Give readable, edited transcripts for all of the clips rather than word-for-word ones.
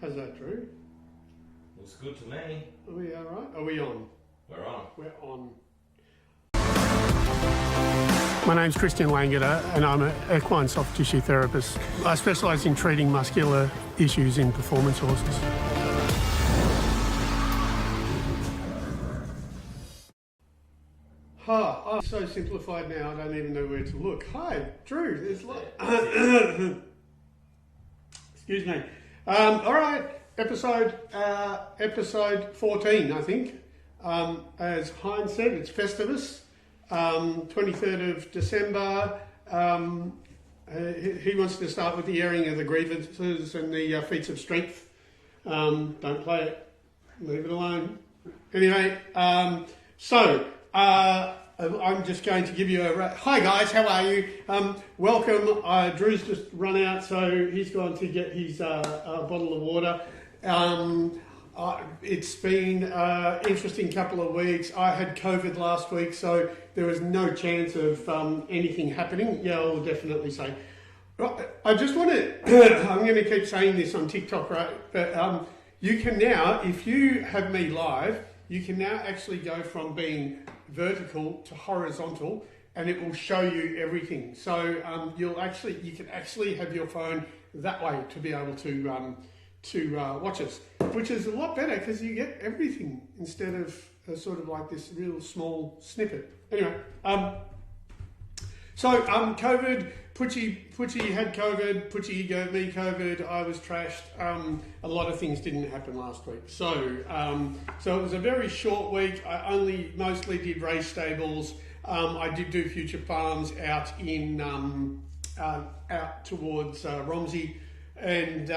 How's that, Drew? Looks good to me. Are we all right? Are we on? We're on. We're on. My name's ChristianLangeder and I'm an equine soft tissue therapist. I specialise in treating muscular issues in performance horses. I'm so simplified now I don't even know where to look. Hi, Drew. There's excuse me. All right, episode 14, I think. As Heinz said, it's Festivus. 23rd of December. He wants to start with the airing of the grievances and the feats of strength. Don't play it. Leave it alone. Anyway, I'm just going to give you hi guys, how are you? Welcome. Drew's just run out, so he's gone to get his bottle of water. It's been an interesting couple of weeks. I had COVID last week, so there was no chance of anything happening. Yeah, I'll definitely say. I just want to, I'm going to keep saying this on TikTok, right? But you can now, if you have me live, you can now actually go from being vertical to horizontal, and it will show you everything. So you can actually have your phone that way to be able to watch us, which is a lot better because you get everything instead of sort of like this real small snippet. Anyway, COVID, Putchie had COVID, Putchie gave me COVID, I was trashed. A lot of things didn't happen last week. So it was a very short week. I mostly did race stables. I did do future farms out in, out towards Romsey. And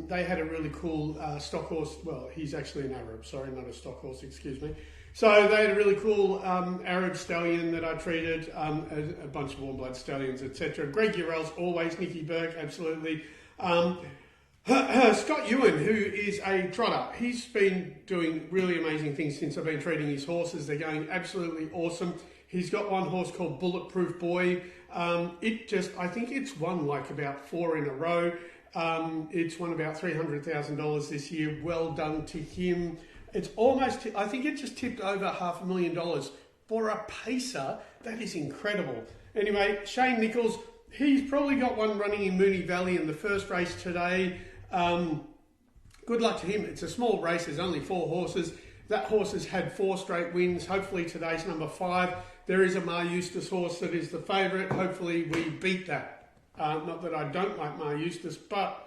they had a really cool stock horse. Well, he's actually an Arab, sorry, not a stock horse, excuse me. So they had a really cool Arab stallion that I treated, a bunch of warm blood stallions, etc. Greg Urel's always, Nicky Burke, absolutely. Scott Ewan, who is a trotter, he's been doing really amazing things since I've been treating his horses. They're going absolutely awesome. He's got one horse called Bulletproof Boy. I think it's won like about 4 in a row. It's won about $300,000 this year. Well done to him. It's almost, I think it just tipped over $500,000 for a pacer. That is incredible. Anyway, Shane Nichols, he's probably got one running in Moonee Valley in the first race today. Good luck to him. It's a small race. There's only 4 horses. That horse has had 4 straight wins. Hopefully today's number 5. There is a Mar Eustace horse that is the favourite. Hopefully we beat that. Not that I don't like Mar Eustace, but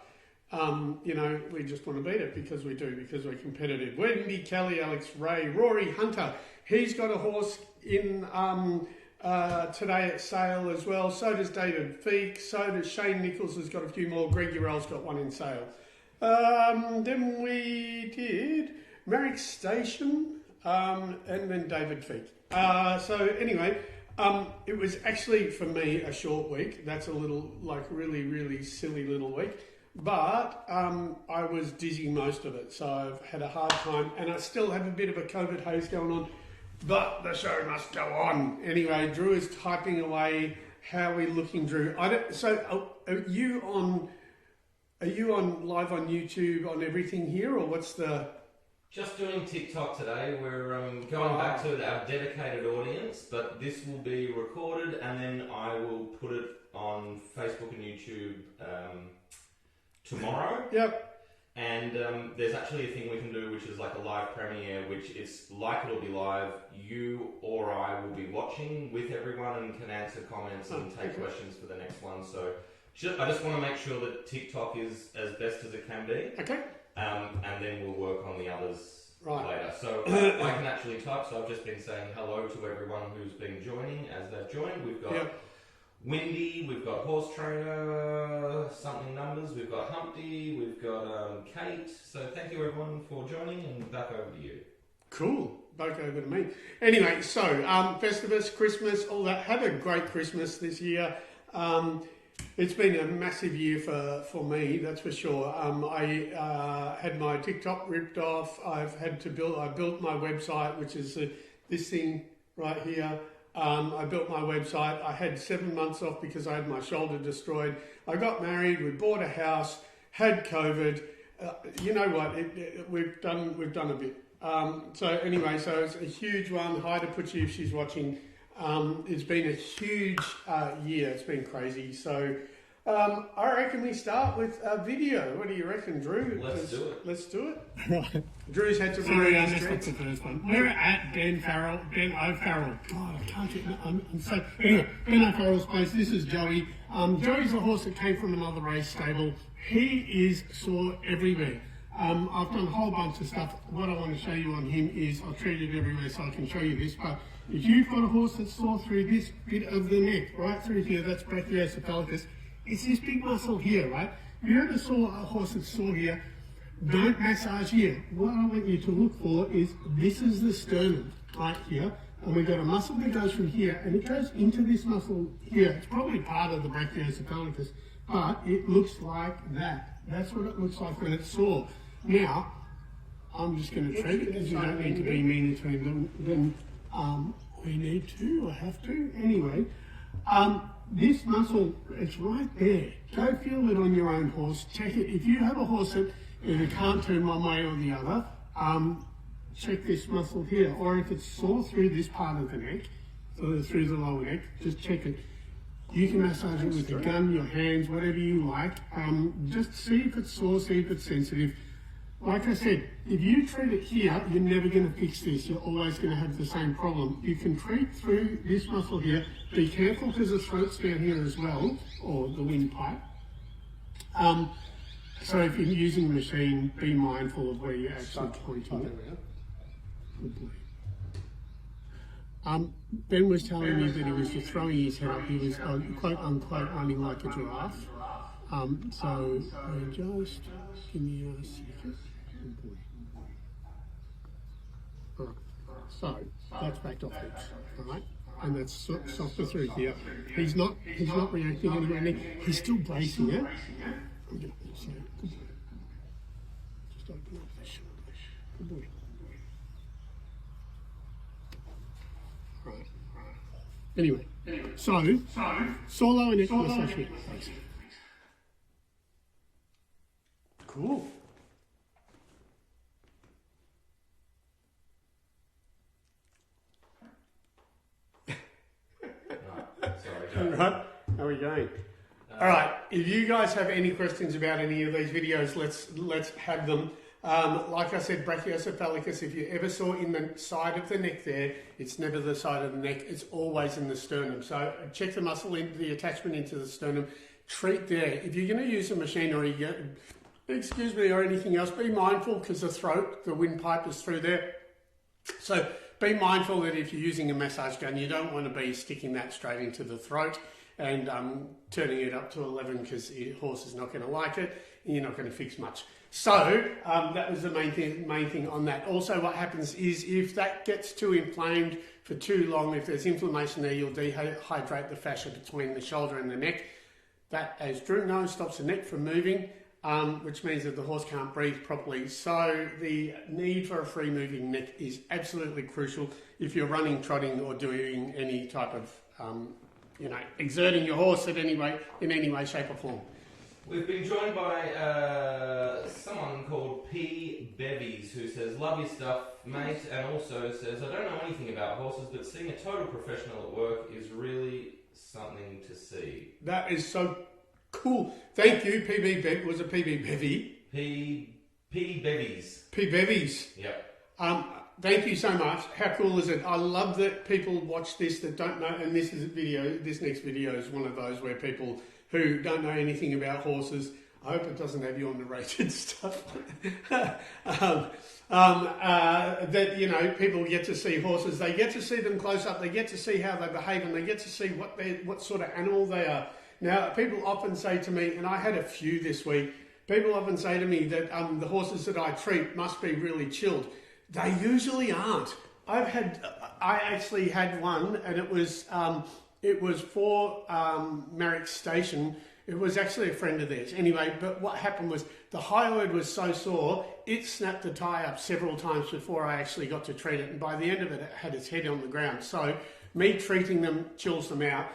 we just want to beat it because we do, because we're competitive. Wendy Kelly, Alex Ray, Rory Hunter, he's got a horse in today at sale as well. So does David Feek, so does Shane Nichols, has got a few more. Greg Urel's got one in sale. Then we did Marrick Station and then David Feek. It was actually, for me, a short week. That's a little, like, really, really silly little week. But I was dizzy most of it, so I've had a hard time. And I still have a bit of a COVID haze going on. But the show must go on. Anyway, Drew is typing away. How are we looking, Drew? Are you on live on YouTube on everything here, or what's the... Just doing TikTok today. We're going back to our dedicated audience, but this will be recorded and then I will put it on Facebook and YouTube tomorrow. Yep. And there's actually a thing we can do which is like a live premiere, which is like it'll be live. You or I will be watching with everyone and can answer comments and take questions for the next one. So I just want to make sure that TikTok is as best as it can be. Okay. And then we'll work on the others later. So I can actually type. So I've just been saying hello to everyone who's been joining as they've joined. We've got Windy, we've got Horse Trainer, something numbers, we've got Humpty, we've got Kate. So thank you everyone for joining, and back over to you. Cool. Back over to me. Anyway, so Festivus, Christmas, all that. Had a great Christmas this year. It's been a massive year for me, that's for sure. I had my TikTok ripped off. I built my website, which is this thing right here. I built my website. I had 7 months off because I had my shoulder destroyed. I got married, we bought a house, had COVID, You know what? We've done a bit. So anyway, so it's a huge one. Hi to Putchi if she's watching. It's been a huge year. It's been crazy. So I reckon we start with a video. What do you reckon, Drew? Let's do it. Let's do it. Right. Drew's had to Sorry, I messed up the first one. We're at Ben O'Farrell. God, I can't get. I'm so. Anyway, Ben O'Farrell's place. This is Joey. Joey's a horse that came from another race stable. He is sore everywhere. I've done a whole bunch of stuff. What I want to show you on him is I'll treat it everywhere so I can show you this. But if you've got a horse that's sore through this bit of the neck, right through here, that's brachiocephalicus. It's this big muscle here, right? If you ever saw a horse that's sore here, don't massage here. What I want you to look for is this is the sternum right here, and we've got a muscle that goes from here, and it goes into this muscle here. It's probably part of the brachiocephalicus, but it looks like that. That's what it looks like when it's sore. Now, I'm just going to treat it because you don't need to be meaner to him than we need to or have to. Anyway, this muscle, it's right there. Go feel it on your own horse. Check it. If you have a horse that either can't turn one way or the other, check this muscle here. Or if it's sore through this part of the neck, so through the lower neck, just check it. You can massage it with your gun, your hands, whatever you like. Just see if it's sore, see if it's sensitive. Like I said, if you treat it here, you're never going to fix this. You're always going to have the same problem. You can treat through this muscle here. Be careful because the throat's down here as well, or the windpipe. So if you're using a machine, be mindful of where you're actually pointing it. Good boy. Ben was telling me that he was just throwing his head up. He was quote unquote running like a giraffe. So just give me a second. Good boy. Right. So that's backed off heaps, all right? And that's softer through here. He's not reacting anywhere. He's still bracing it. I'm going to say, good boy. Just open up the shoulder. Good boy. Right. Anyway, so solo and neck massage here. Cool. Right, how are we going? All right, if you guys have any questions about any of these videos, let's have them. Like I said, brachiocephalicus, if you ever saw in the side of the neck there, it's never the side of the neck, it's always in the sternum. So check the muscle, the attachment into the sternum, treat there. If you're going to use a machinery, excuse me, or anything else, be mindful because the throat, the windpipe is through there. So be mindful that if you're using a massage gun, you don't want to be sticking that straight into the throat and turning it up to 11 because your horse is not going to like it and you're not going to fix much. So that was the main thing on that. Also what happens is if that gets too inflamed for too long, if there's inflammation there, you'll dehydrate the fascia between the shoulder and the neck. That, as Drew knows, stops the neck from moving. Which means that the horse can't breathe properly. So the need for a free moving neck is absolutely crucial if you're running, trotting or doing any type of, exerting your horse in any way, shape or form. We've been joined by someone called P. Bevies who says, love your stuff, mate, and also says, I don't know anything about horses, but seeing a total professional at work is really something to see. That is so cool. Thank you, PB Bev. Was it PB Bevy? P. Bevies. P. Bevies. Yep. Thank you so much. How cool is it? I love that people watch this that don't know, and this next video is one of those where people who don't know anything about horses, I hope it doesn't have you on the rated stuff, that, people get to see horses, they get to see them close up, they get to see how they behave, and they get to see what sort of animal they are. Now, people often say to me, and I had a few this week, people often say to me that the horses that I treat must be really chilled. They usually aren't. I actually had one, and it was for Merrick's Station. It was actually a friend of theirs. Anyway, but what happened was the hyoid was so sore, it snapped the tie up several times before I actually got to treat it. And by the end of it, it had its head on the ground. So me treating them chills them out.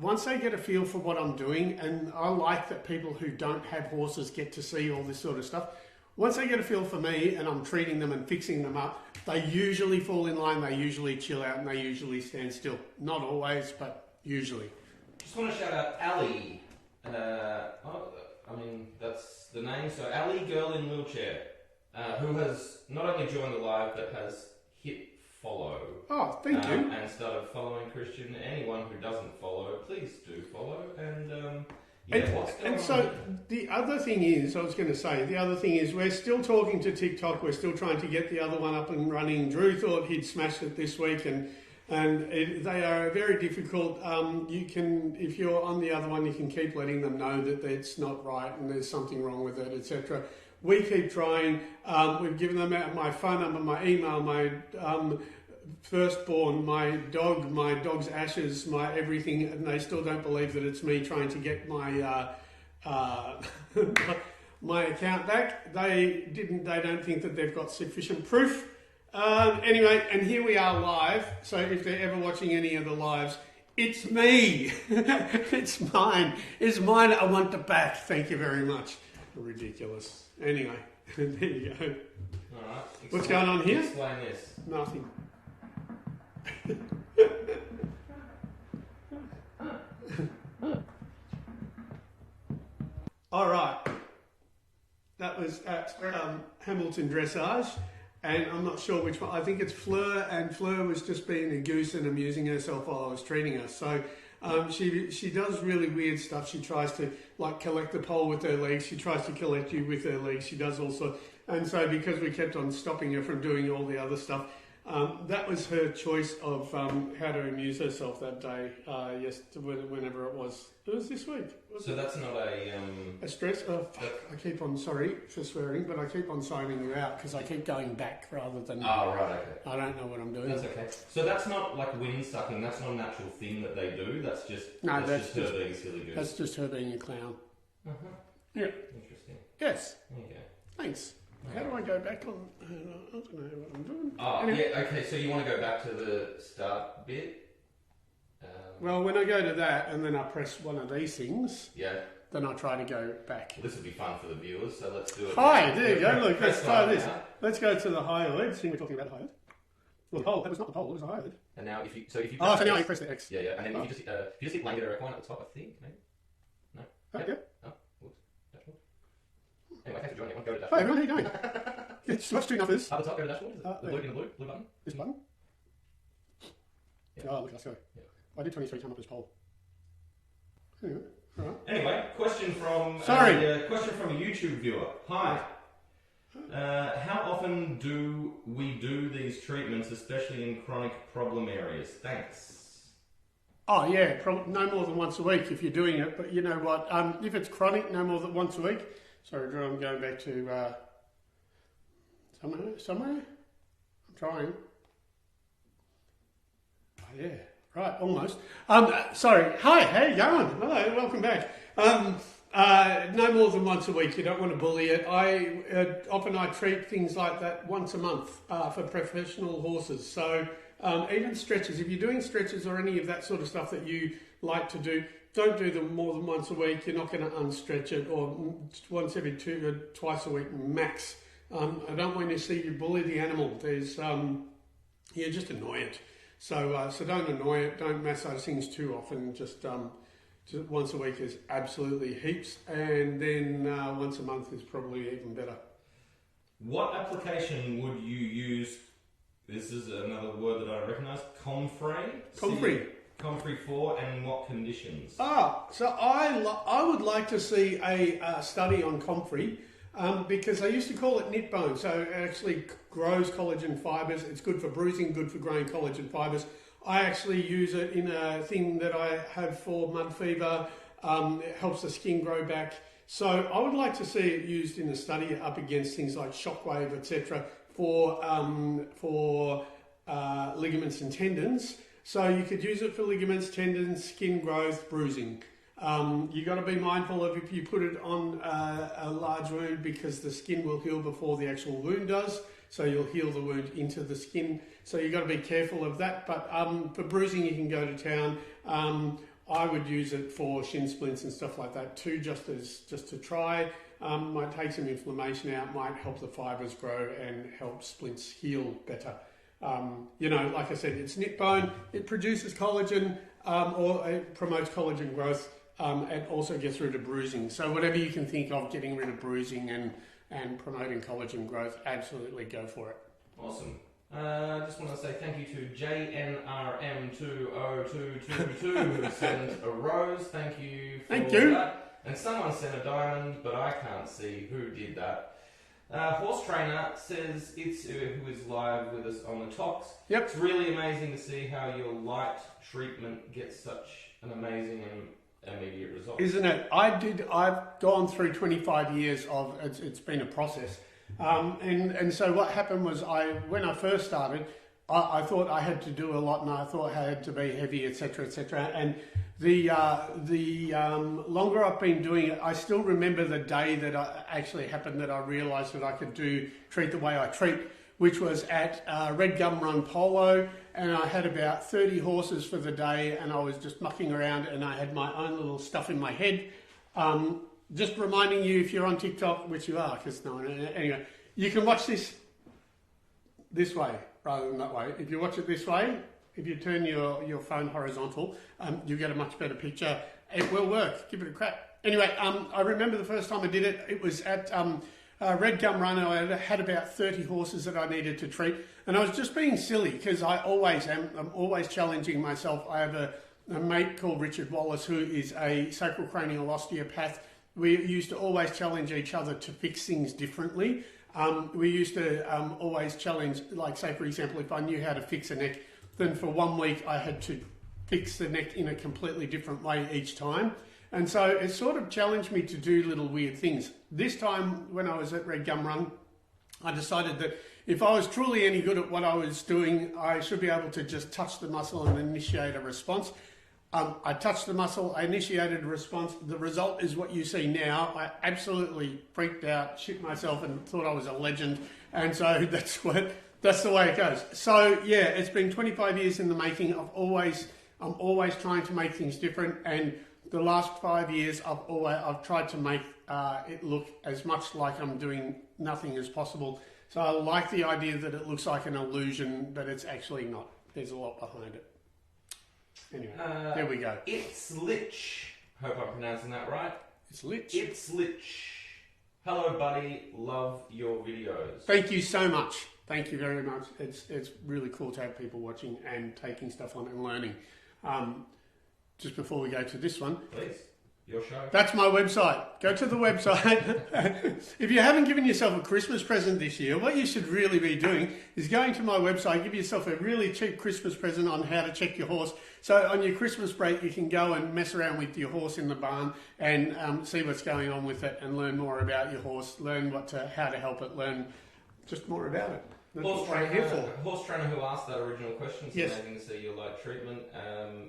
Once they get a feel for what I'm doing, and I like that people who don't have horses get to see all this sort of stuff, once they get a feel for me and I'm treating them and fixing them up, they usually fall in line, they usually chill out, and they usually stand still. Not always, but usually. Just want to shout out Ali. That's the name. So Ali, girl in wheelchair, who has not only joined the live, but has hit follow. Oh, thank you. And started following Christian. Anyone who doesn't follow, please do follow. And so the other thing is, we're still talking to TikTok. We're still trying to get the other one up and running. Drew thought he'd smashed it this week, and they are very difficult. You can, if you're on the other one, you can keep letting them know that it's not right and there's something wrong with it, etc. We keep trying. We've given them out my phone number, my email, my firstborn, my dog's ashes, my everything, and they still don't believe that it's me trying to get my my account back. They don't think that they've got sufficient proof. Anyway, and here we are live. So if they're ever watching any of the lives, it's me. It's mine. It's mine. I want the back. Thank you very much. Ridiculous. Anyway, there you go. All right. What's going on here? Explain this. Nothing. All right. That was at Hamilton Dressage, and I'm not sure which one. I think it's Fleur, and Fleur was just being a goose and amusing herself while I was treating her. So she does really weird stuff. She tries to collect the pole with her legs. She tries to collect you with her legs. She does also, and so because we kept on stopping her from doing all the other stuff, that was her choice of how to amuse herself that day. Whenever it was. It was this week. So that's not a stress. Oh, fuck. I keep on, sorry for swearing, but I keep on signing you out because I keep going back rather than. Oh, right, okay. I don't know what I'm doing. That's okay. So that's not like wind sucking. That's not an actual thing that they do. That's just her being a silly goose. That's just her being a clown. Yeah. Interesting. Yes. Okay. Thanks. How do I go back on? I don't know what I'm doing. Oh, anyway. Yeah. Okay. So you want to go back to the start bit? Well, when I go to that and then I press one of these things, then I try to go back. Well, this would be fun for the viewers, so let's do it. Hi, there you go. Look, let's try this. Let's go to the hyoid. See, we're talking about hyoid. Well, the pole. That was not the pole. It was the hyoid. And now, if you press now you press the X. Yeah, and then if you just hit Langeder Equine at the top, I think. Maybe. No. Yeah. Oh, whoops. Dashboard. Anyway, thanks for joining everyone. Go to dashboard. Hi everyone, how are you going? It's much two numbers. Up the top, go to dashboard. The blue button. This button? Yeah. Oh, look, let's go. Yeah. I did 23 come up as pole. Anyway, all right. Anyway, question from a YouTube viewer. Hi. How often do we do these treatments, especially in chronic problem areas? Thanks. Oh yeah, no more than once a week if you're doing it. But you know what? If it's chronic, no more than once a week. Sorry, Drew, I'm going back to somewhere. I'm trying. Oh yeah. Right, almost. Sorry. Hi, how you going? Hello, welcome back. No more than once a week. You don't want to bully it. Often I treat things like that once a month for professional horses. So even stretches. If you're doing stretches or any of that sort of stuff that you like to do, don't do them more than once a week. You're not going to unstretch it, or once every twice a week max. I don't want to see you bully the animal. There's just annoy it. So don't annoy it, don't massage things too often, just once a week is absolutely heaps, and then once a month is probably even better. What application would you use? This is another word that I recognise, Comfrey? Comfrey for, and in what conditions? So I would like to see a study on Comfrey, because they used to call it knit bone, so it actually grows collagen fibres. It's good for bruising, good for growing collagen fibres. I actually use it in a thing that I have for mud fever. It helps the skin grow back. So I would like to see it used in a study up against things like shockwave, etc., for ligaments and tendons. So you could use it for ligaments, tendons, skin growth, bruising. You got to be mindful of if you put it on a large wound, because the skin will heal before the actual wound does. So you'll heal the wound into the skin. So you've got to be careful of that. But for bruising, you can go to town. I would use it for shin splints and stuff like that too, just to try. might take some inflammation out, might help the fibres grow and help splints heal better. Like I said, it's knit bone, it produces collagen, or it promotes collagen growth, and also gets rid of bruising. So whatever you can think of getting rid of bruising and promoting collagen growth, absolutely go for it. Awesome. I just want to say thank you to JNRM20222 who sent a rose. Thank you for that. And someone sent a diamond, but I can't see who did that. Horse Trainer says who is live with us on the talks. Yep. It's really amazing to see how your light treatment gets such an amazing and immediate result. Isn't it? I've gone through 25 years of, it's been a process. And so what happened was when I first started, I thought I had to do a lot and I thought I had to be heavy, etc., etc. And the longer I've been doing it, I still remember the day that it actually happened that I realised that I could treat the way I treat, which was at Red Gum Run Polo, and I had about 30 horses for the day, and I was just mucking around, and I had my own little stuff in my head. Just reminding you, if you're on TikTok, which you are, because no one, anyway, you can watch this way rather than that way. If you watch it this way, if you turn your phone horizontal, you get a much better picture. It will work. Give it a crack. Anyway, I remember the first time I did it, it was at Red Gum Run. I had about 30 horses that I needed to treat, and I was just being silly because I always am. I'm always challenging myself. I have a mate called Richard Wallace who is a sacrocranial osteopath. We used to always challenge each other to fix things differently. We used to always challenge, like say for example, if I knew how to fix a neck, then for 1 week I had to fix the neck in a completely different way each time. And so it sort of challenged me to do little weird things. This time when I was at Red Gum Run, I decided that if I was truly any good at what I was doing, I should be able to just touch the muscle and initiate a response. I touched the muscle, I initiated a response. The result is what you see now. I absolutely freaked out, shit myself, and thought I was a legend. And so that's the way it goes. So yeah, it's been 25 years in the making. I'm always trying to make things different. And the last 5 years, I've tried to make it look as much like I'm doing nothing as possible. So I like the idea that it looks like an illusion, but it's actually not. There's a lot behind it. Anyway, there we go. It's Lich. Hope I'm pronouncing that right. It's Lich. It's Lich. Hello, buddy. Love your videos. Thank you so much. Thank you very much. It's really cool to have people watching and taking stuff on and learning. Just before we go to this one. Please. Your show. That's my website. Go to the website. If you haven't given yourself a Christmas present this year, what you should really be doing is going to my website, give yourself a really cheap Christmas present on how to check your horse. So on your Christmas break, you can go and mess around with your horse in the barn and see what's going on with it and learn more about your horse, learn how to help it, learn just more about it. Horse trainer who asked that original question, it's amazing to see your light treatment.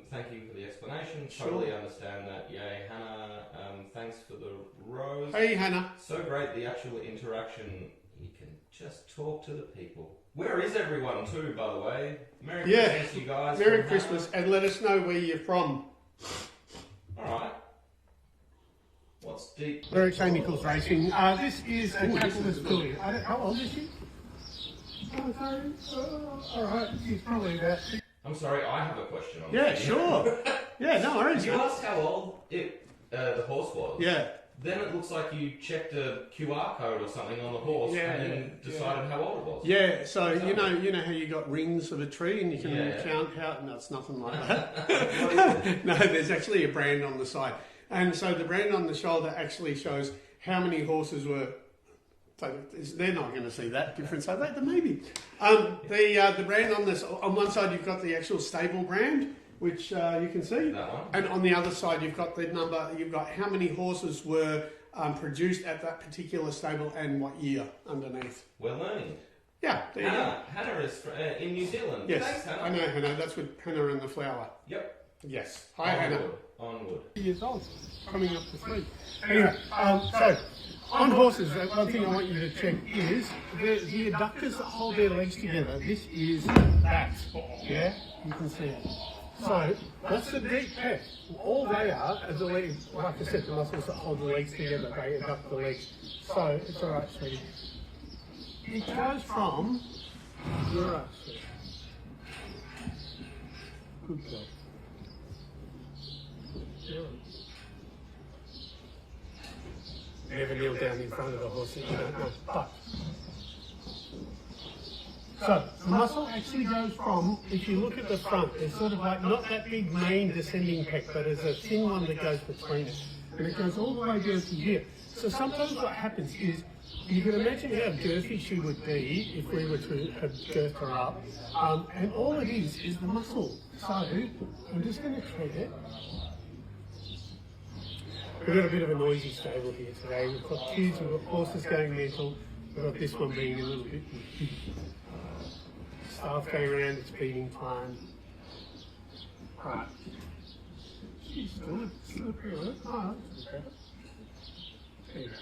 Thank you for the explanation. Sure. Totally understand that. Yay, Hannah. Thanks for the rose. Hey, Hannah. So great, the actual interaction. You can just talk to the people. Where is everyone too, by the way? Merry Christmas, you guys. Merry Christmas, and let us know where you're from. Alright. What's deep? Eric Nichols Racing. This is a Capitalist filly. How old is she? Alright, she's probably about... I'm sorry, I have a question on that. Yeah, sure. Yeah, no worries. You asked how old the horse was. Yeah. Then it looks like you checked a QR code or something on the horse and then decided how old it was. Yeah, so you know how you got rings of a tree and you can count how... No, it's nothing like that. No, there's actually a brand on the side. And so the brand on the shoulder actually shows how many horses were... So they're not going to see that difference, are they? Maybe. The brand on one side you've got the actual stable brand, which you can see, that one. And on the other side you've got the number. You've got how many horses were produced at that particular stable and what year underneath. We're learning. Yeah, there you go. Hannah is in New Zealand. Yes, thanks, Hannah. I know Hannah. That's with Hannah and the flower. Yep. Yes. Hi, Hannah. Onward. Years old, coming up to 3. Anyway, so. On horses, one thing I want you to check is the adductors that hold their legs together. This is that. Yeah, you can see it. So that's the deep pec. All they are the legs, like I said, the muscles that hold the legs together, they abduct the legs. So it's all right, sweetie. It goes from, you're right, sweetie. Good job. Never kneel down in front of the horse that you don't know. But so the muscle actually goes from, if you look at the front, there's sort of like not that big main descending pec, but there's a thin one that goes between it. And it goes all the way down to here. So sometimes what happens is, you can imagine how girthy she would be if we were to have girthed her up. And all it is the muscle. So I'm just going to treat it. We've got a bit of a noisy stable here today. We've got kids, we've got horses going mental. We've got this one being a little bit staff going around its feeding time. Right. She's still slippery, right? Oh, that's okay. There you go.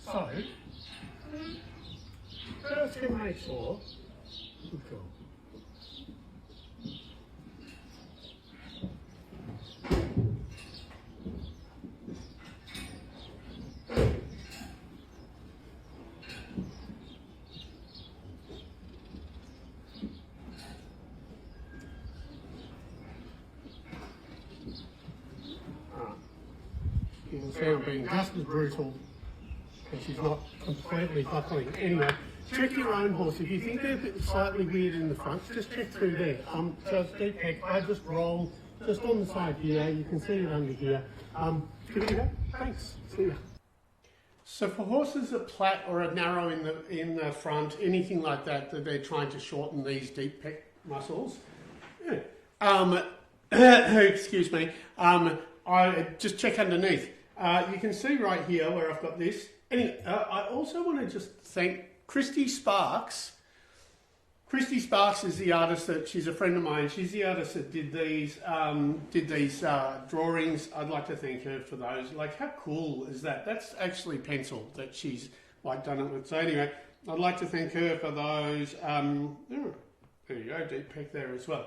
So, first going to make sure, good girl. You can see I'm being just as brutal, and she's not completely buckling. Anyway, check your own horse. If you think they're a bit slightly weird in the front, just check through there. Just deep pec, I just roll just on the side here. You can see it under here. Give it a go. Thanks. See ya. So for horses that plait or are narrow in the front, anything like that, that they're trying to shorten these deep pec muscles. Excuse me. I just check underneath. You can see right here where I've got this. Anyway, I also want to just thank Christy Sparks. Christy Sparks is the artist she's a friend of mine. She's the artist that did these drawings. I'd like to thank her for those. Like, how cool is that? That's actually pencil that she's like done it with. So anyway, I'd like to thank her for those. There you go, deep pec there as well.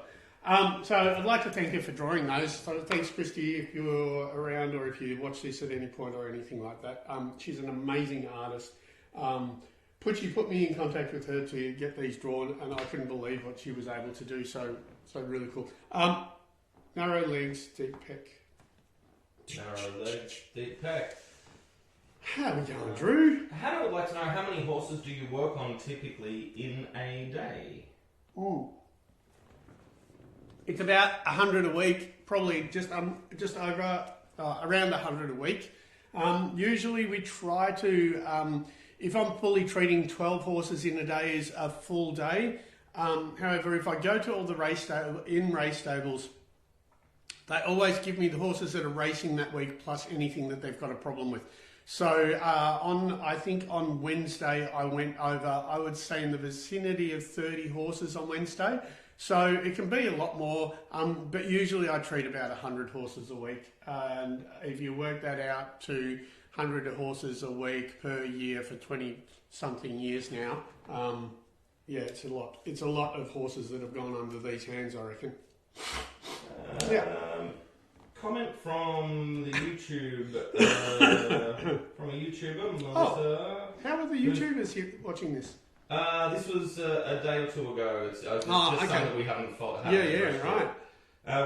So I'd like to thank her for drawing those. So thanks, Christy, if you're around or if you watch this at any point or anything like that. She's an amazing artist. She put me in contact with her to get these drawn, and I couldn't believe what she was able to do. So really cool. Narrow legs, deep pec. Narrow legs, deep pec. How are we going, Drew? I would like to know, how many horses do you work on typically in a day? It's about 100 a week, probably just over around 100 a week. Usually we try to, if I'm fully treating 12 horses in a day is a full day. However, if I go to all the race stables, they always give me the horses that are racing that week plus anything that they've got a problem with. So I think on Wednesday I went over, I would say in the vicinity of 30 horses on Wednesday. So it can be a lot more, but usually I treat about 100 horses a week. And if you work that out to 100 horses a week per year for 20-something years now, yeah, it's a lot. It's a lot of horses that have gone under these hands, I reckon. Comment from the YouTube, from a YouTuber, Melissa. Oh, how are the YouTubers here watching this? This was a day or two ago. It's just something that we haven't fought. Right.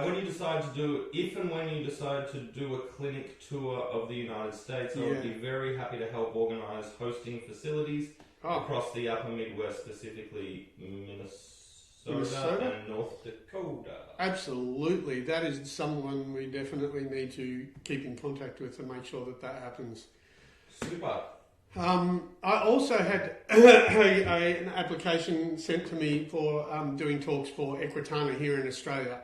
When you decide to do a clinic tour of the United States, I would be very happy to help organise hosting facilities across the upper Midwest, specifically Minnesota and North Dakota. Absolutely. That is someone we definitely need to keep in contact with and make sure that happens. Super. I also had an application sent to me for doing talks for Equitana here in Australia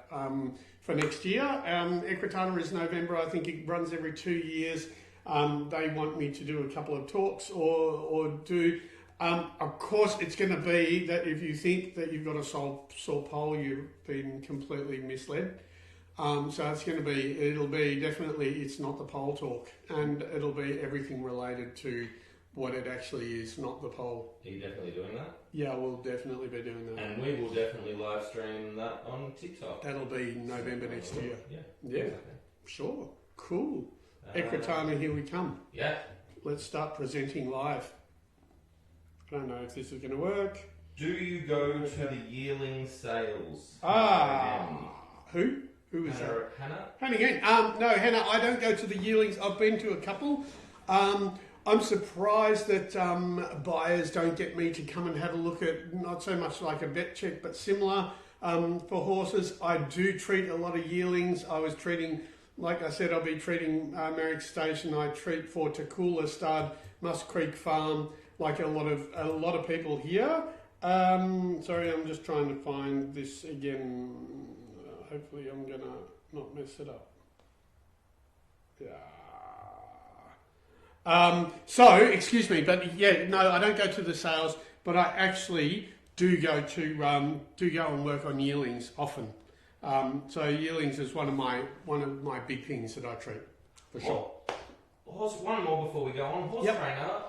for next year. Equitana is November. I think it runs every 2 years. They want me to do a couple of talks or do... of course, it's going to be that if you think that you've got a sore pole, you've been completely misled. So it'll be definitely, it's not the pole talk, and it'll be everything related to what it actually is, not the pole. Are you definitely doing that? Yeah, we'll definitely be doing that. And we will definitely live stream that on TikTok. That'll be November next year. Yeah. Exactly. Sure. Cool. Equitana, here we come. Yeah. Let's start presenting live. I don't know if this is going to work. Do you go to the yearling sales? Who? Who is that? Hannah? Hannah again. No, Hannah, I don't go to the yearlings. I've been to a couple. I'm surprised that buyers don't get me to come and have a look at, not so much like a vet check, but similar for horses. I do treat a lot of yearlings. I was treating, like I said, I'll be treating Merrick Station. I treat for Takula Stud, Musk Creek Farm, like a lot of people here. Sorry, I'm just trying to find this again. Hopefully I'm going to not mess it up. Yeah. So, excuse me, but yeah, no, I don't go to the sales, but I actually do go and work on yearlings often. So yearlings is one of my big things that I treat, for sure. Horse, one more before we go on. Horse trainer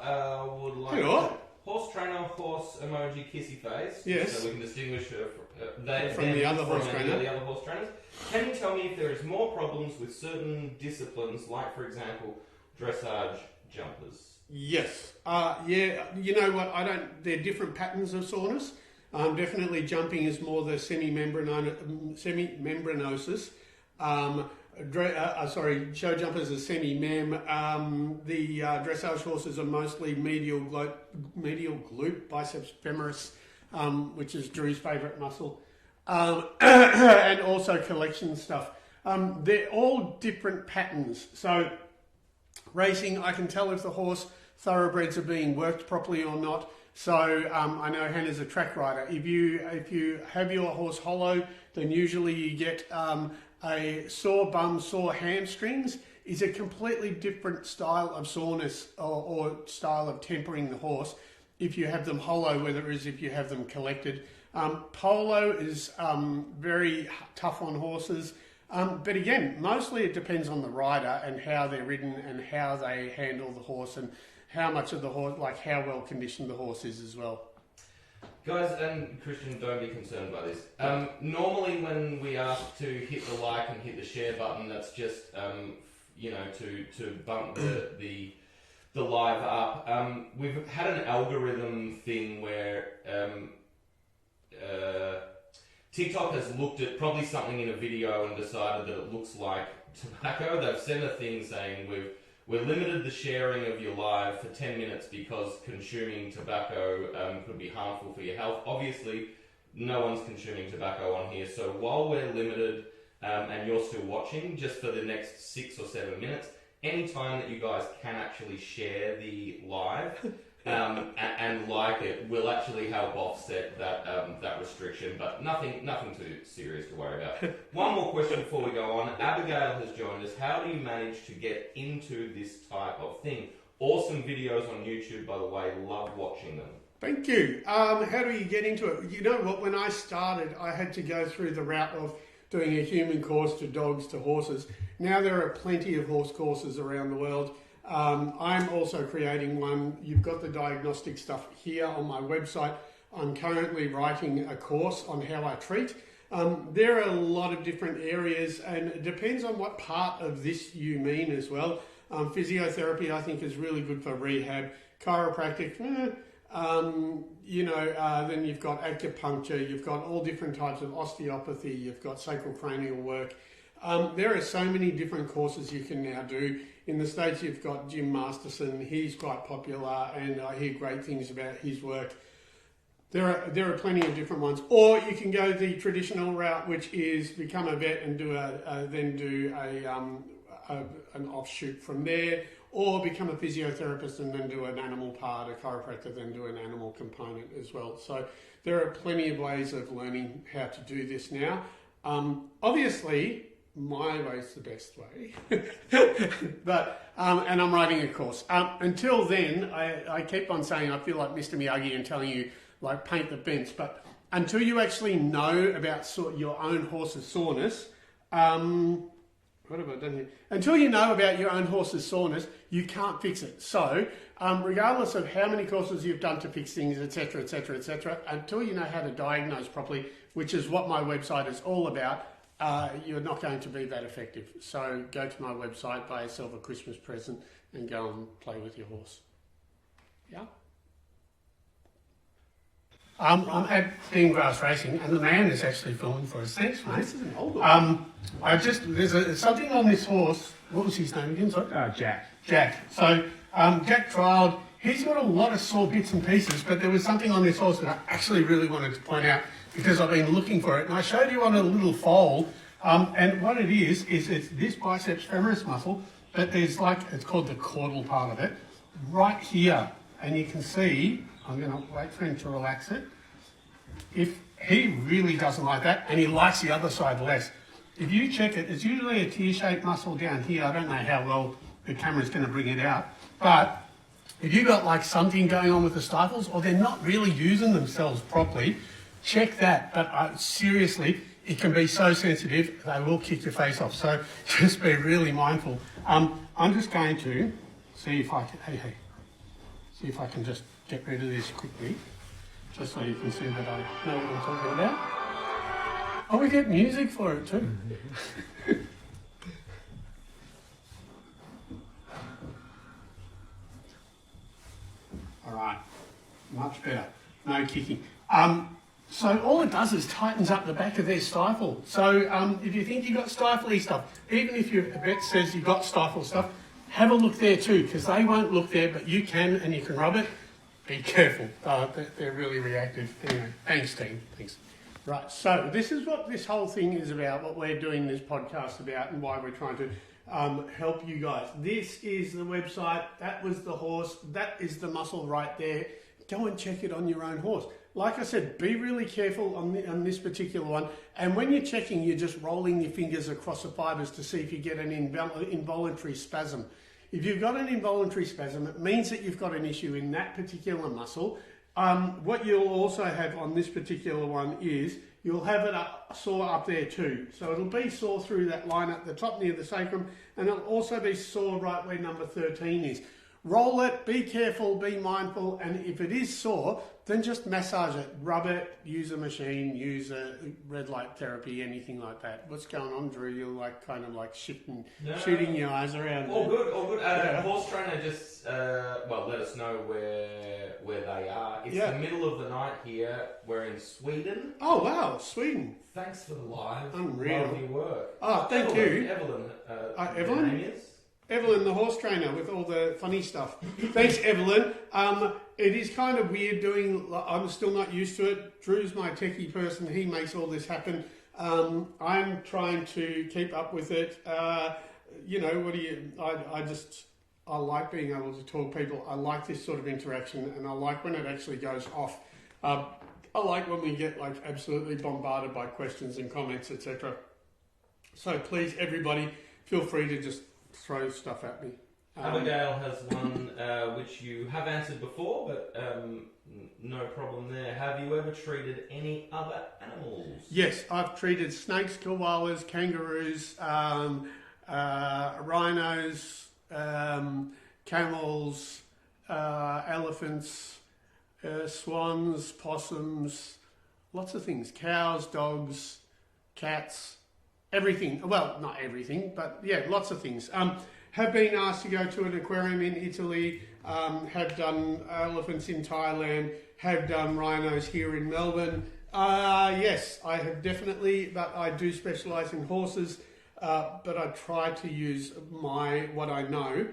would like... Hello. Horse trainer, horse emoji, kissy face. Yes. So we can distinguish from the other horse trainer. The other horse trainers. Can you tell me if there is more problems with certain disciplines, like for example, dressage jumpers? Yes. Yeah. You know what? They're different patterns of soreness. Definitely jumping is more the semi-membranosus. Show jumpers are semi-mem. The dressage horses are mostly medial glute, biceps femoris, which is Drew's favourite muscle, and also collection stuff. They're all different patterns. So racing, I can tell if the horse thoroughbreds are being worked properly or not. So I know Hannah's a track rider. If you have your horse hollow, then usually you get a sore bum, sore hamstrings is a completely different style of soreness or style of tempering the horse if you have them hollow, whether it is if you have them collected. Polo is very tough on horses, but again, mostly it depends on the rider and how they're ridden and how they handle the horse and how much of the horse, like how well conditioned the horse is as well. Guys, and Christian, don't be concerned by this. Normally when we ask to hit the like and hit the share button, that's just, to bump the live up. We've had an algorithm thing where TikTok has looked at probably something in a video and decided that it looks like tobacco. They've sent a thing saying we've limited the sharing of your live for 10 minutes because consuming tobacco could be harmful for your health. Obviously, no one's consuming tobacco on here, so while we're limited and you're still watching, just for the next 6 or 7 minutes, any time that you guys can actually share the live and like it will actually help offset that restriction, but nothing too serious to worry about. One more question before we go on. Abigail has joined us. How do you manage to get into this type of thing? Awesome videos on YouTube, by the way. Love watching them. Thank you. How do you get into it? You know what? When I started, I had to go through the route of doing a human course to dogs to horses. Now there are plenty of horse courses around the world. I'm also creating one. You've got the diagnostic stuff here on my website. I'm currently writing a course on how I treat. There are a lot of different areas, and it depends on what part of this you mean as well. Physiotherapy, I think, is really good for rehab. Chiropractic, then you've got acupuncture, you've got all different types of osteopathy, you've got sacrocranial work. There are so many different courses you can now do. In the States, you've got Jim Masterson. He's quite popular, and I hear great things about his work. There are plenty of different ones. Or you can go the traditional route, which is become a vet and do an offshoot from there, or become a physiotherapist and then do an animal part, a chiropractor, then do an animal component as well. So there are plenty of ways of learning how to do this now. Obviously, my way's the best way, but and I'm writing a course. Until then, I keep on saying I feel like Mr. Miyagi and telling you like paint the fence, but until you actually know about your own horse's soreness, What have I done here? Until you know about your own horse's soreness, you can't fix it. So, regardless of how many courses you've done to fix things, etc., etc., etc., until you know how to diagnose properly, which is what my website is all about, you're not going to be that effective. So go to my website, buy yourself a Christmas present, and go and play with your horse. Yeah? I'm at Dean Grass Racing, and the man is actually filming for us. Thanks, mate. This is an old one. There's something on this horse. What was his name again? Sorry? Jack. Jack. So Jack trialled. He's got a lot of sore bits and pieces, but there was something on this horse that I actually really wanted to point out because I've been looking for it. And I showed you on a little foal. And what it is it's this biceps femoris muscle, but there's it's called the caudal part of it, right here. And you can see, I'm going to wait for him to relax it. If he really doesn't like that, and he likes the other side less, if you check it, it's usually a tear-shaped muscle down here. I don't know how well the camera's going to bring it out, but if you've got something going on with the stifles, or they're not really using themselves properly, check that. But seriously, it can be so sensitive, they will kick your face off. So just be really mindful. I'm just going to see if I can, see if I can just get rid of this quickly, just so you can see that I know what I'm talking about. Oh, we get music for it too. All right, much better. No kicking. So all it does is tightens up the back of their stifle. So if you think you've got stifly stuff, even if your vet says you've got stifle stuff, have a look there too, because they won't look there, but you can, and you can rub it. Be careful. They're really reactive. Anyway, thanks, team. Thanks. Right, so this is what this whole thing is about, what we're doing this podcast about, and why we're trying to help you guys. This is the website. That was the horse. That is the muscle right there. Go and check it on your own horse. Like I said, be really careful on this particular one. And when you're checking, you're just rolling your fingers across the fibres to see if you get an involuntary spasm. If you've got an involuntary spasm, it means that you've got an issue in that particular muscle. What you'll also have on this particular one is you'll have it sore up there too. So it'll be sore through that line at the top near the sacrum, and it'll also be sore right where number 13 is. Roll it, be careful, be mindful, and if it is sore, then just massage it, rub it, use a machine, use a red light therapy, anything like that. What's going on, Drew? You're shooting your eyes around. All good. Horse trainer just let us know where they are. It's the middle of the night here. We're in Sweden. Oh wow, Sweden! Thanks for the live. Unreal. Lovely work. Oh, thank you, Evelyn. Evelyn. Evelyn, the horse trainer, with all the funny stuff. Thanks, Evelyn. It is kind of weird I'm still not used to it. Drew's my techie person. He makes all this happen. I'm trying to keep up with it. I like being able to talk to people. I like this sort of interaction, and I like when it actually goes off. I like when we get absolutely bombarded by questions and comments, etc. So please, everybody, feel free to just throw stuff at me. Abigail has one which you have answered before, but no problem there. Have you ever treated any other animals? Yes, I've treated snakes, koalas, kangaroos, rhinos, camels, elephants, swans, possums, lots of things. Cows, dogs, cats. Everything. Well, not everything, but yeah, lots of things. Have been asked to go to an aquarium in Italy, have done elephants in Thailand, have done rhinos here in Melbourne. Yes, I have definitely, but I do specialise in horses, but I try to use what I know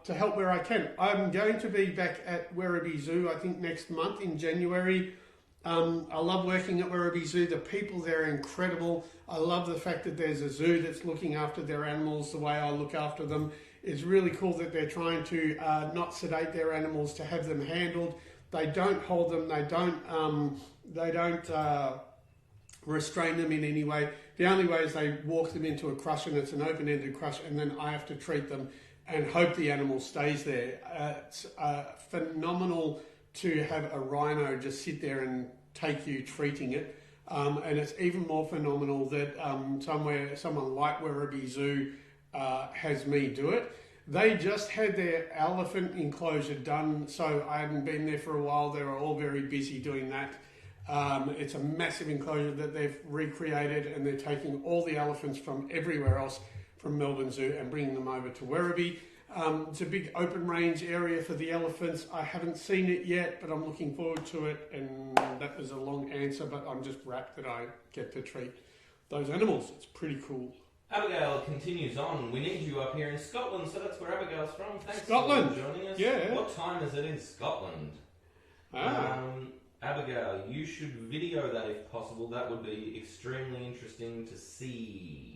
to help where I can. I'm going to be back at Werribee Zoo, I think next month in January. I love working at Werribee Zoo. The people there are incredible. I love the fact that there's a zoo that's looking after their animals the way I look after them. It's really cool that they're trying to not sedate their animals, to have them handled. They don't hold them. They don't restrain them in any way. The only way is they walk them into a crush, and it's an open-ended crush, and then I have to treat them and hope the animal stays there. It's phenomenal to have a rhino just sit there and take you treating it. And it's even more phenomenal that someone like Werribee Zoo has me do it. They just had their elephant enclosure done, so I hadn't been there for a while. They were all very busy doing that. It's a massive enclosure that they've recreated, and they're taking all the elephants from everywhere else from Melbourne Zoo and bringing them over to Werribee. It's a big open range area for the elephants. I haven't seen it yet, but I'm looking forward to it, and that was a long answer, but I'm just rapt that I get to treat those animals. It's pretty cool. Abigail continues on. We need you up here in Scotland, so that's where Abigail's from. Thanks Scotland. for joining us. Yeah. What time is it in Scotland? Abigail, you should video that if possible. That would be extremely interesting to see.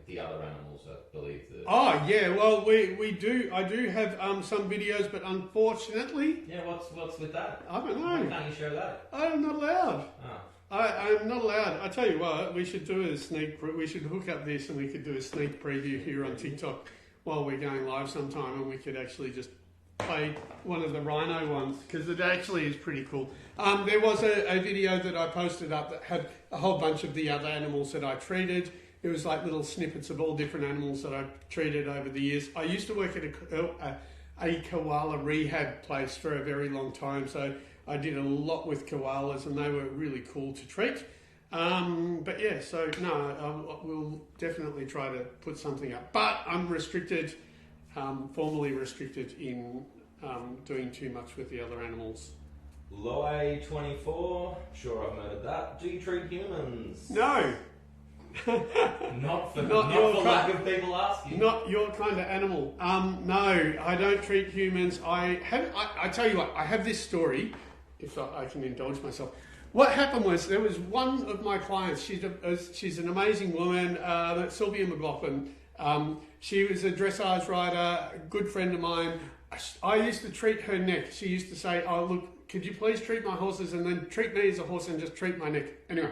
The other animals, I believe. Oh yeah, well we do. I do have some videos, but unfortunately. Yeah, what's with that? I don't know. Why can't you show that? I'm not allowed. Oh. I'm not allowed. I tell you what, we should do a sneak. We should hook up this, and we could do a sneak preview here on TikTok while we're going live sometime, and we could actually just play one of the rhino ones because it actually is pretty cool. There was a video that I posted up that had a whole bunch of the other animals that I treated. It was like little snippets of all different animals that I've treated over the years. I used to work at a koala rehab place for a very long time, so I did a lot with koalas, and they were really cool to treat. But yeah, so no, we'll definitely try to put something up. But I'm restricted, formally restricted in doing too much with the other animals. Loe 24, sure I've noted that. Do you treat humans? No. Not for lack of people asking. Not your kind of animal. No, I don't treat humans. I tell you what, I have this story, if I can indulge myself. What happened was, there was one of my clients, she's an amazing woman, Sylvia McLaughlin. She was a dressage rider, a good friend of mine. I used to treat her neck. She used to say, oh look, could you please treat my horses and then treat me as a horse and just treat my neck. Anyway.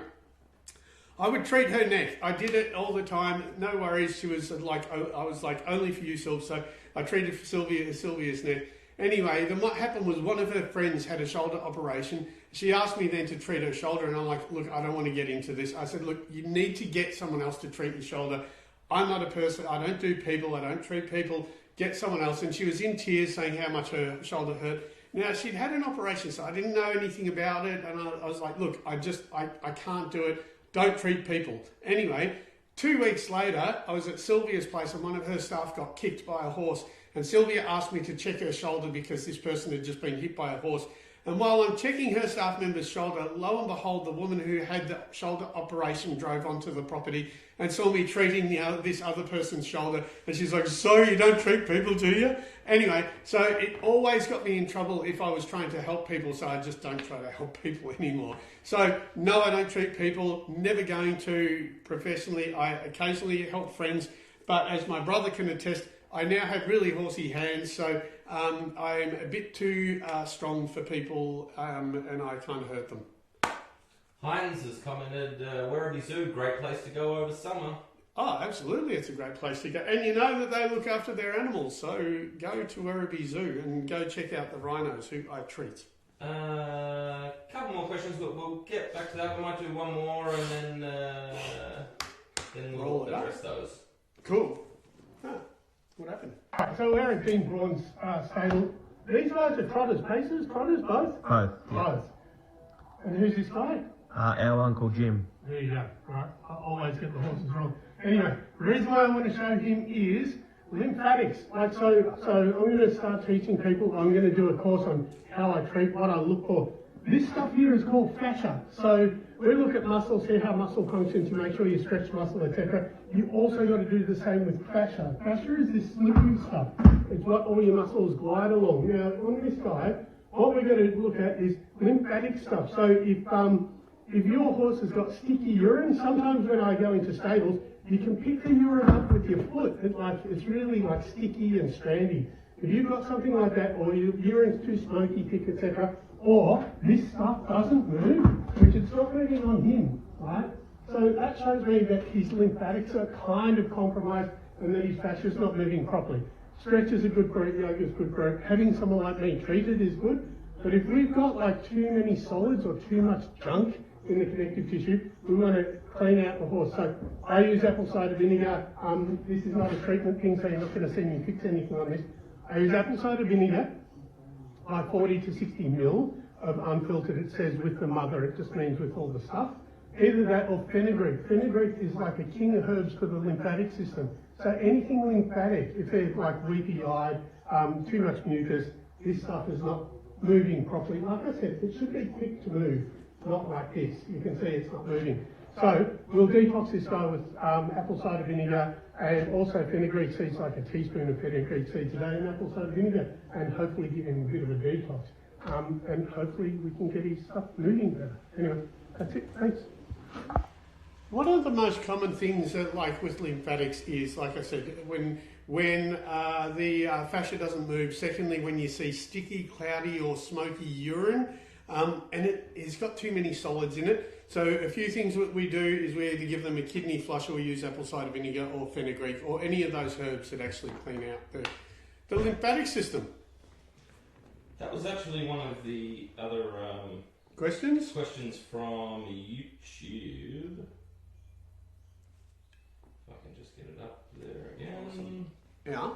I would treat her neck. I did it all the time. No worries. She was like, I was like, only for you, Sylv. So I treated Sylvia's neck. Anyway, then what happened was one of her friends had a shoulder operation. She asked me then to treat her shoulder, and I'm like, look, I don't want to get into this. I said, look, you need to get someone else to treat your shoulder. I'm not a person. I don't do people. I don't treat people. Get someone else. And she was in tears saying how much her shoulder hurt. Now, she'd had an operation, so I didn't know anything about it. And I was like, look, I can't do it. Don't treat people. Anyway, 2 weeks later, I was at Sylvia's place and one of her staff got kicked by a horse. And Sylvia asked me to check her shoulder because this person had just been hit by a horse. And while I'm checking her staff member's shoulder, lo and behold, the woman who had the shoulder operation drove onto the property and saw me treating this other person's shoulder. And she's like, so you don't treat people, do you? Anyway, so it always got me in trouble if I was trying to help people, so I just don't try to help people anymore. So no, I don't treat people, never going to professionally. I occasionally help friends, but as my brother can attest, I now have really horsey hands, so I'm a bit too strong for people, and I can't hurt them. Heinz has commented, Werribee Zoo, great place to go over summer. Oh, absolutely, it's a great place to go. And you know that they look after their animals, so go to Werribee Zoo and go check out the rhinos who I treat. Couple more questions, but we'll get back to that. We might do one more and then we'll address those. Cool. Huh. What happened? So we're in King Braun's stable. These guys are trotters, pacers, trotters, both? Both. Yeah. Both. And who's this guy? Our Uncle Jim. There you go. Right. I always get the horses wrong. Anyway, the reason why I want to show him is lymphatics. Like so I'm going to start teaching people. I'm going to do a course on how I treat, what I look for. This stuff here is called fascia. So we look at muscle, see how muscle functions, you make sure you stretch muscle, etc. You also got to do the same with fascia. Fascia is this slippery stuff. It's what all your muscles glide along. Now, on this guy, what we're going to look at is lymphatic stuff. So if your horse has got sticky urine, sometimes when I go into stables, you can pick the urine up with your foot. It's really like sticky and strandy. If you've got something like that, or your urine's too smoky, thick, etc., or this stuff doesn't move, which it's not moving on him, right? So that shows me that his lymphatics are kind of compromised and that his fascia's not moving properly. Stretches are good for it, yoga's good for it. Having someone like me treated is good, but if we've got like too many solids or too much junk in the connective tissue. We want to clean out the horse. So I use apple cider vinegar. This is not a treatment thing, so you're not going to see me fix anything on this. I use apple cider vinegar, like 40 to 60 ml of unfiltered. It says with the mother, it just means with all the stuff. Either that or fenugreek. Fenugreek is like a king of herbs for the lymphatic system. So anything lymphatic, if they're like weepy-eyed, too much mucus, this stuff is not moving properly. Like I said, it should be quick to move, not like this. You can see it's not moving. So we'll detox this guy with apple cider vinegar and also fenugreek seeds, like a teaspoon of fenugreek seeds a day in apple cider vinegar, and hopefully give him a bit of a detox. And hopefully we can get his stuff moving better. Anyway, that's it. Thanks. One of the most common things that, like with lymphatics, is, like I said, when the fascia doesn't move. Secondly, when you see sticky, cloudy, or smoky urine, and it's got too many solids in it. So a few things that we do is we either give them a kidney flush, or we use apple cider vinegar or fenugreek or any of those herbs that actually clean out the lymphatic system. That was actually one of the other questions from YouTube. If I can just get it up there again. Awesome. Yeah.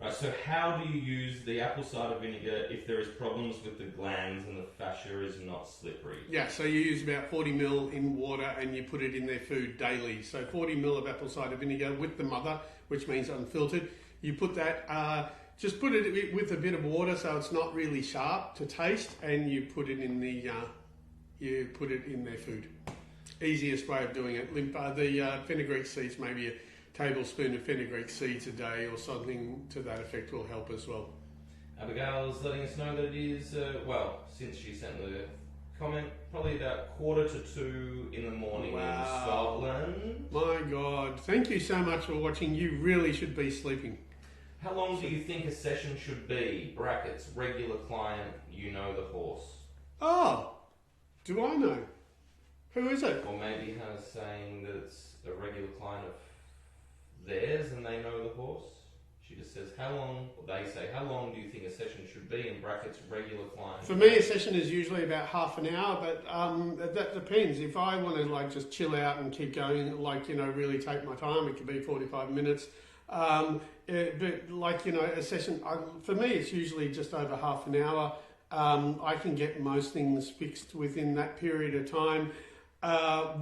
Right, so how do you use the apple cider vinegar if there is problems with the glands and the fascia is not slippery? Yeah, so you use about 40 ml in water and you put it in their food daily. So 40 ml of apple cider vinegar with the mother, which means unfiltered. You put that, just put it with a bit of water so it's not really sharp to taste, and you put it in their food. Easiest way of doing it. The fenugreek seeds, maybe a tablespoon of fenugreek seeds a day or something to that effect will help as well. Abigail's letting us know that it is, since she sent the comment, probably about 1:45 in the morning in Scotland. My God. Thank you so much for watching. You really should be sleeping. How long do you think a session should be? Brackets, regular client, you know the horse. Oh, do I know? Who is it? Or maybe Hannah's saying that it's a regular client of theirs and they know the horse. She just says, how long do you think a session should be, in brackets, regular client? For me, a session is usually about half an hour, but that depends. If I want to just chill out and keep going, really take my time, it could be 45 minutes. But a session, for me, it's usually just over half an hour. I can get most things fixed within that period of time.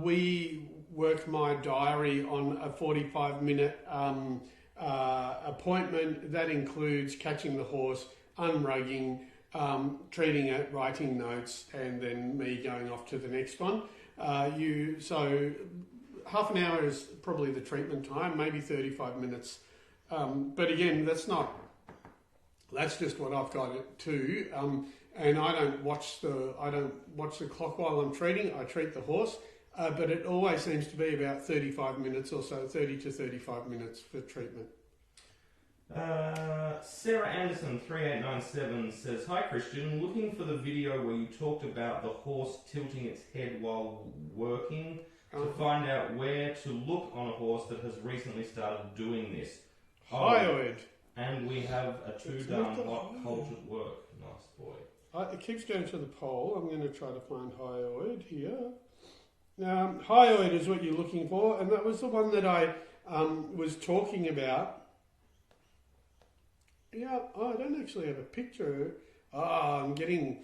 We work my diary on a 45-minute appointment. That includes catching the horse, unrugging, treating it, writing notes, and then me going off to the next one. So half an hour is probably the treatment time, maybe 35 minutes. But again, that's just what I've got it to. And I don't watch the clock while I'm treating. I treat the horse, but it always seems to be about 35 minutes or so, 30 to 35 minutes for treatment. Sarah Anderson 3897 says, "Hi Christian, looking for the video where you talked about the horse tilting its head while working to find out where to look on a horse that has recently started doing this. Hyoid. And we have a two-done hot colt at work. Nice boy. It keeps going to the pole. I'm going to try to find hyoid here. Hyoid is what you're looking for, and that was the one that I was talking about. Yeah, I don't actually have a picture. I'm getting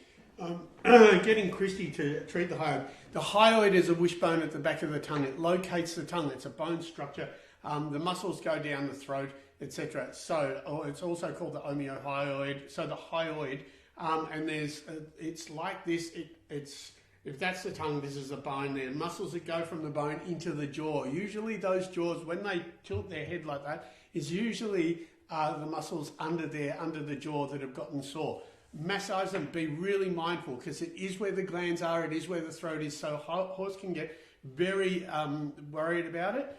Christy to treat the hyoid. The hyoid is a wishbone at the back of the tongue. It locates the tongue. It's a bone structure. The muscles go down the throat, etc. So it's also called the omohyoid. So the hyoid, and it's like this. It's if that's the tongue, this is a bone there. Muscles that go from the bone into the jaw. Usually those jaws, when they tilt their head like that, is usually the muscles under the jaw that have gotten sore. Massage them, be really mindful, because it is where the glands are, it is where the throat is, so horse can get very worried about it.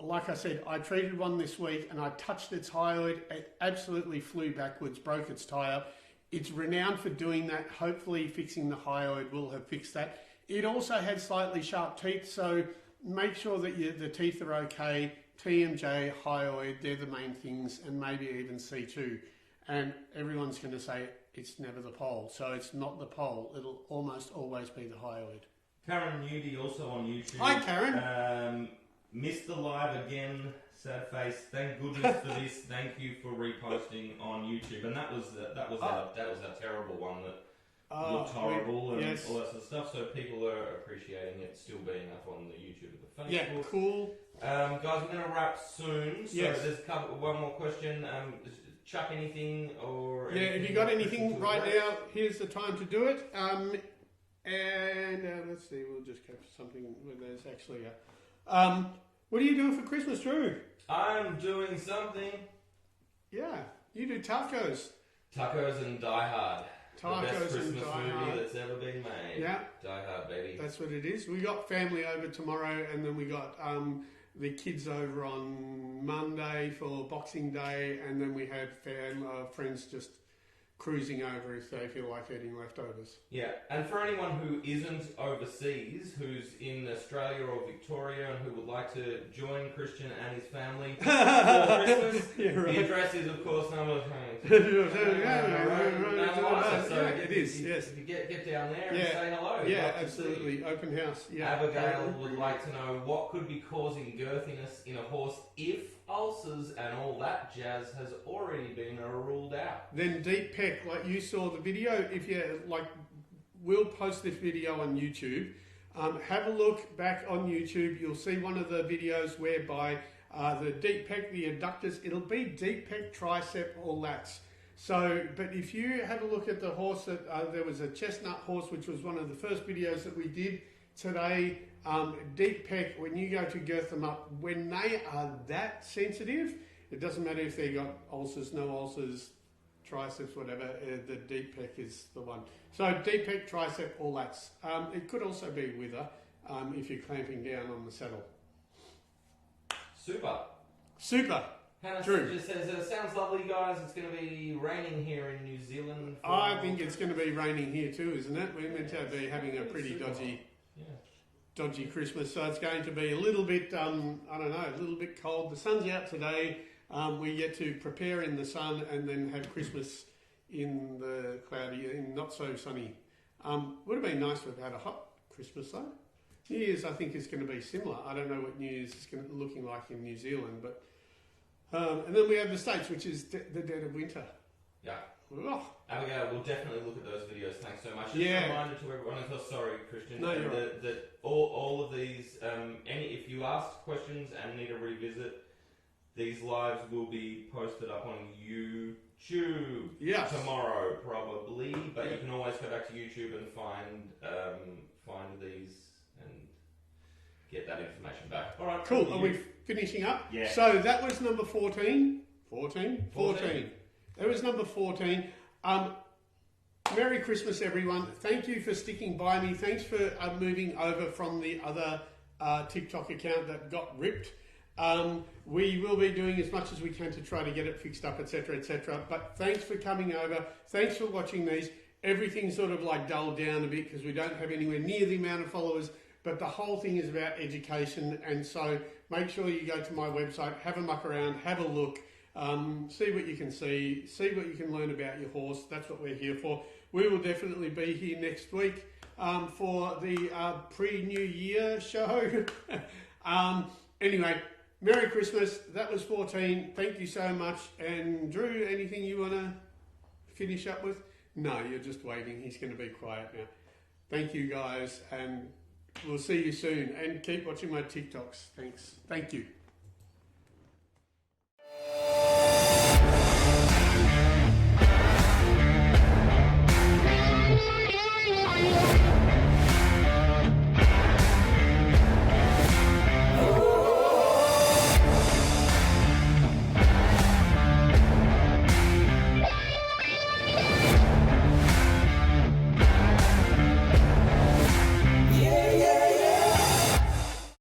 Like I said, I treated one this week and I touched its hyoid, it absolutely flew backwards, broke its tyre. It's renowned for doing that. Hopefully fixing the hyoid will have fixed that. It also had slightly sharp teeth, so make sure that the teeth are okay. TMJ, hyoid, they're the main things, and maybe even C2. And everyone's going to say it's never the pole, so it's not the pole. It'll almost always be the hyoid. Karen Newby also on YouTube. Hi, Karen. Missed the live again. Sad face. Thank goodness for this. Thank you for reposting on YouTube. And that was a terrible one that looked horrible and all that sort of stuff. So people are appreciating it still being up on the YouTube and the Facebook. Yeah, cool. Guys, we're going to wrap soon. So there's one more question. Chuck anything or anything if you got anything right now, here's the time to do it. Let's see, we'll just go for something where there's actually a... what are you doing for Christmas, Drew? I'm doing something. Yeah, you do tacos. Tacos and Die Hard. Tacos the best Christmas and Die movie Hard. that's ever been made. Yeah. Die Hard, baby. That's what it is. We got family over tomorrow, and then we got the kids over on Monday for Boxing Day, and then we had friends just cruising over if they feel like eating leftovers. Yeah, and for anyone who isn't overseas, who's in Australia or Victoria and who would like to join Christian and his family for Christmas, the address is of course number... It is, yes. If you get down there and say hello. Yeah, absolutely. Open house. Yeah. Abigail would like to know what could be causing girthiness in a horse if ulcers and all that jazz has already been ruled out. Then deep peck, like you saw the video, if you like, we'll post this video on YouTube. Have a look back on YouTube. You'll see one of the videos whereby the deep pec, the adductors, it'll be deep pec, tricep, or lats. So, but if you have a look at the horse that there was a chestnut horse, which was one of the first videos that we did today. Deep pec, when you go to girth them up, when they are that sensitive, it doesn't matter if they got ulcers, no ulcers, triceps, whatever, the deep pec is the one. So deep pec, tricep, all lats. It could also be wither if you're clamping down on the saddle. Super. Hannah Drew just says, sounds lovely, guys. It's going to be raining here in New Zealand. I think it's going to be raining here too, isn't it? We're meant to be having a pretty dodgy Christmas, so it's going to be a little bit, I don't know, a little bit cold. The sun's out today. We get to prepare in the sun and then have Christmas in the cloudy, in not so sunny. Would have been nice to have had a hot Christmas though. New Year's I think is going to be similar. I don't know what New Year's is looking like in New Zealand, but and then we have the States, which is the dead of winter. Yeah. Oh. Abigail, we'll definitely look at those videos. Thanks so much. Just a reminder to everyone, sorry, Christian, that all of these, if you asked questions and need to revisit, these lives will be posted up on YouTube tomorrow, probably. But you can always go back to YouTube and find these and get that information back. All right, cool. Are we finishing up? Yeah. So that was number 14. 14. That was number 14. Merry Christmas, everyone. Thank you for sticking by me. Thanks for moving over from the other TikTok account that got ripped. We will be doing as much as we can to try to get it fixed up, etc., etc. But thanks for coming over. Thanks for watching these. Everything's sort of like dulled down a bit because we don't have anywhere near the amount of followers. But the whole thing is about education. And so make sure you go to my website, have a muck around, have a look. See what you can see what you can learn about your horse. That's what we're here for. We will definitely be here next week for the pre-New Year show. Anyway, Merry Christmas. That was 14. Thank you so much. And Drew, anything you want to finish up with? No, you're just waiting. He's going to be quiet now. Thank you guys, and we'll see you soon. And keep watching my TikToks. Thanks. Thank you.